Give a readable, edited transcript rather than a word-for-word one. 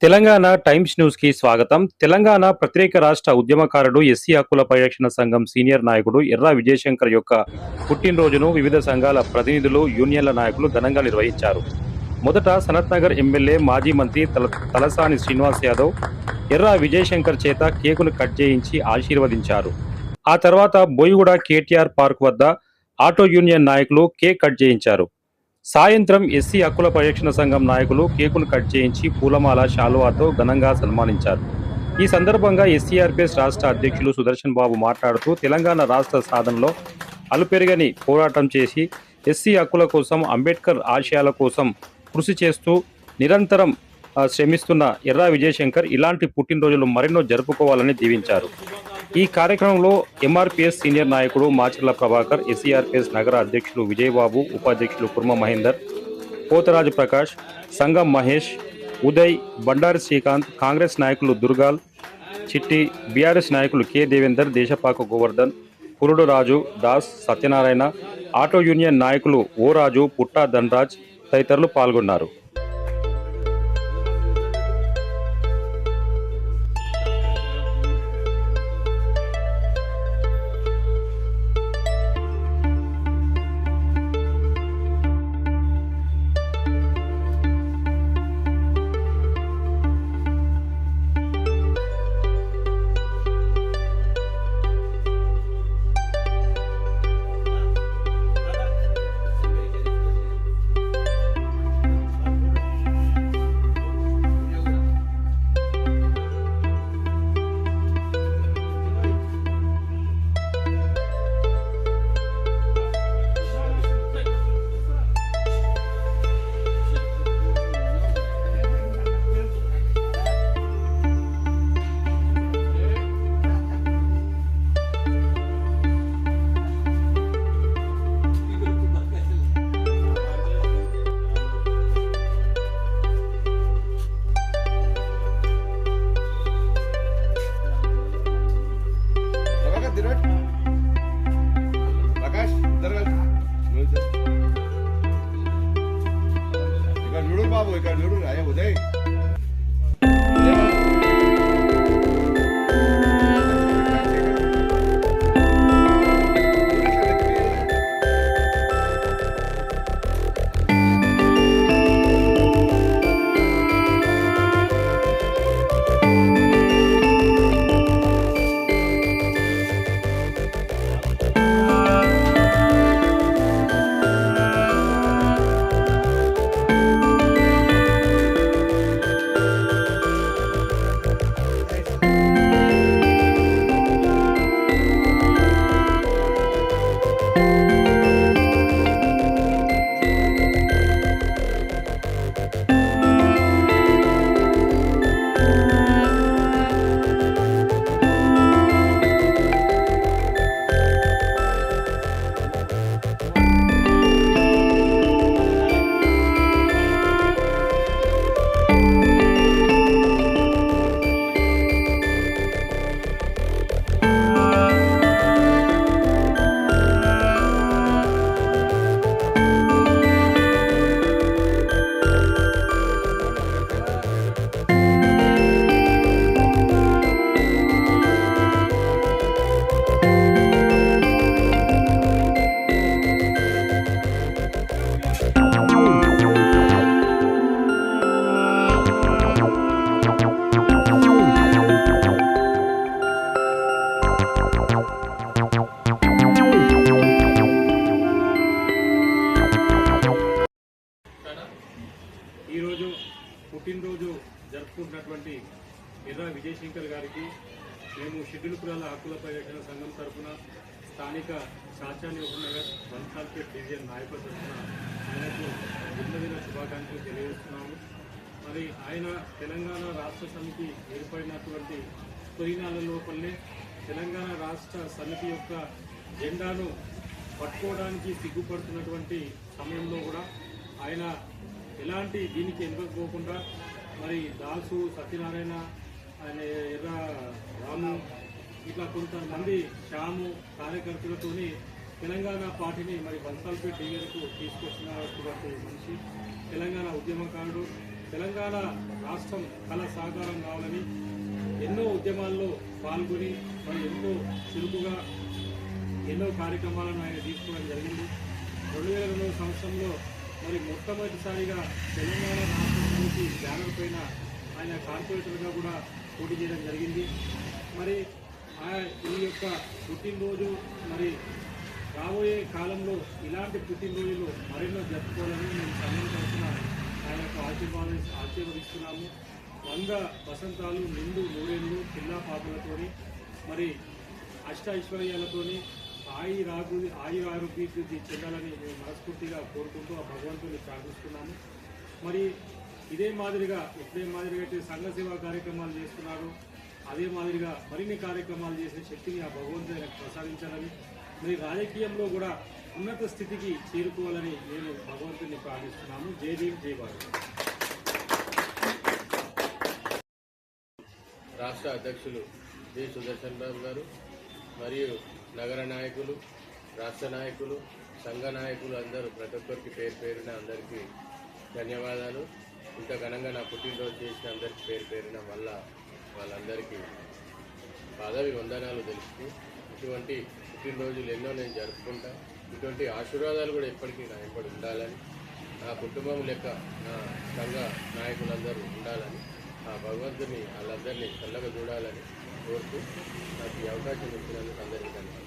Telangana times news కి స్వాగతం. తెలంగాణ ప్రత్యేక రాష్ట్ర ఉద్యమకారుడు, ఎస్సీ హక్కుల పరిరక్షణ సంఘం సీనియర్ నాయకుడు ఎర్రా విజయశంకర్ యొక్క పుట్టినరోజును వివిధ సంఘాల ప్రతినిధులు, యూనియన్ల నాయకులు ఘనంగా నిర్వహించారు. మొదట సనత్ నగర్ ఎమ్మెల్యే, మాజీ మంత్రి తలసాని శ్రీనివాస్ యాదవ్ ఎర్రా విజయశంకర్ చేత కేకును కట్ చేయించి ఆశీర్వదించారు. ఆ తర్వాత బోయిగూడ కేటీఆర్ పార్క్ వద్ద ఆటో యూనియన్ నాయకులు కేక్ కట్ చేయించారు. సాయంత్రం ఎస్సీ హక్కుల పరిరక్షణ సంఘం నాయకులు కేకును కట్ చేయించి పూలమాల, శాలువాతో ఘనంగా సన్మానించారు. ఈ సందర్భంగా ఎస్సీఆర్పీఎస్ రాష్ట్ర అధ్యక్షులు సుదర్శన్ బాబు మాట్లాడుతూ, తెలంగాణ రాష్ట్ర సాధనలో అలుపెరగని పోరాటం చేసి ఎస్సీ హక్కుల కోసం, అంబేద్కర్ ఆశయాల కోసం కృషి చేస్తూ నిరంతరం శ్రమిస్తున్న ఎర్రా విజయశంకర్ ఇలాంటి పుట్టినరోజులు మరెన్నో జరుపుకోవాలని దీవించారు. ఈ కార్యక్రమంలో ఎంఆర్పీఎస్ సీనియర్ నాయకుడు మాచర్ల ప్రభాకర్, ఎస్సీఆర్పీఎస్ నగర అధ్యక్షులు విజయబాబు, ఉపాధ్యక్షులు కుర్మ మహేందర్, పోతరాజు ప్రకాష్, సంగం మహేష్, ఉదయ్, బండారి శ్రీకాంత్, కాంగ్రెస్ నాయకులు దుర్గాల్, చిట్టి, బీఆర్ఎస్ నాయకులు కె దేవేందర్, దేశపాక గోవర్ధన్, కురుడు రాజు, దాస్, సత్యనారాయణ, ఆటో యూనియన్ నాయకులు ఓ రాజు, పుట్టా ధనరాజ్ తదితరులు పాల్గొన్నారు. బాబు ఇక్కడ చూడు అయ్యా ఉదయ్ ఈరోజు పుట్టినరోజు జరుపుకుంటున్నటువంటి ఎర్రా విజయశంకర్ గారికి మేము షెడ్యూల్ కులాల హక్కుల పరిరక్షణ సంఘం తరఫున స్థానిక శాచానినగర్ వన్సాల్పేట్ డివిజన్ నాయకుల తరఫున ఆయనకు జన్మదిన శుభాకాంక్షలు తెలియజేస్తున్నాము. మరి ఆయన తెలంగాణ రాష్ట్ర సమితి ఏర్పడినటువంటి తొలినాళ్ళ లోపలనే తెలంగాణ రాష్ట్ర సమితి యొక్క జెండాను పట్టుకోవడానికి సిగ్గుపడుతున్నటువంటి సమయంలో కూడా ఆయన ఎలాంటి దీనికి ఎన్నుకోకుండా మరి దాసు, సత్యనారాయణ, ఆయన ఎర్ర రాము, ఇట్లా కొంతమంది శ్యాము కార్యకర్తలతోని తెలంగాణ పార్టీని మరి బన్సాల్పేట్ డివిజన్కు తీసుకొచ్చినటువంటి మనిషి, తెలంగాణ ఉద్యమకారుడు, తెలంగాణ రాష్ట్రం కళ సాకారం కావాలని ఎన్నో ఉద్యమాల్లో పాల్గొని మరి ఎంతో చురుకుగా ఎన్నో కార్యక్రమాలను ఆయన తీసుకోవడం జరిగింది. 2002 సంవత్సరంలో మరి మొట్టమొదటిసారిగా తెలంగాణ రాష్ట్ర సమితి బ్యానర్ పైన ఆయన కార్పొరేటర్గా కూడా పోటీ చేయడం జరిగింది. మరి ఈ యొక్క పుట్టినరోజు మరి రాబోయే కాలంలో ఇలాంటి పుట్టినరోజులు మరెన్నో జరుపుకోవాలని మేము సమయం తరఫున ఆయనకు ఆశీర్వదిస్తున్నాము. 100 వసంతాలు నిండు నూరేళ్ళు పిల్లా పాపలతోని మరి ఐశ్వర్యాలతోని ఆయురారోగ్యాభివృద్ధి చెందాలని మేము మనస్ఫూర్తిగా కోరుకుంటూ ఆ భగవంతుని ప్రార్థిస్తున్నాము. మరి ఇదే మాదిరిగా అయితే సంఘ సేవా కార్యక్రమాలు చేస్తున్నారో అదే మాదిరిగా మరిన్ని కార్యక్రమాలు చేసే శక్తిని ఆ భగవంతుని ఆయనకు ప్రసాదించాలని మరి రాజకీయంలో కూడా ఉన్నత స్థితికి చేరుకోవాలని నేను భగవంతుని ప్రార్థిస్తున్నాము. జై భీమ్, జై భారత్. రాష్ట్ర అధ్యక్షులు డి సుదర్శన్ రావు గారు మరియు నగర నాయకులు, రాష్ట్ర నాయకులు, సంఘ నాయకులు అందరూ ప్రతి ఒక్కరికి పేరున అందరికీ ధన్యవాదాలు. ఇంత ఘనంగా నా పుట్టినరోజు చేసిన అందరికీ పేరున వల్ల వాళ్ళందరికీ పదవి వందనాలు తెలుస్తూ ఇటువంటి పుట్టినరోజులు ఎన్నో నేను జరుపుకుంటా. ఇటువంటి ఆశీర్వాదాలు కూడా ఎప్పటికీ నా వెంబడి ఉండాలని, నా కుటుంబం లెక్క నా సంఘ నాయకులందరూ ఉండాలని, ఆ భగవంతుని వాళ్ళందరినీ చల్లగా చూడాలని కోరుతూ నాకు ఈ అవకాశం ఇచ్చినందుకు అందరికీ ధన్యవాదాలు.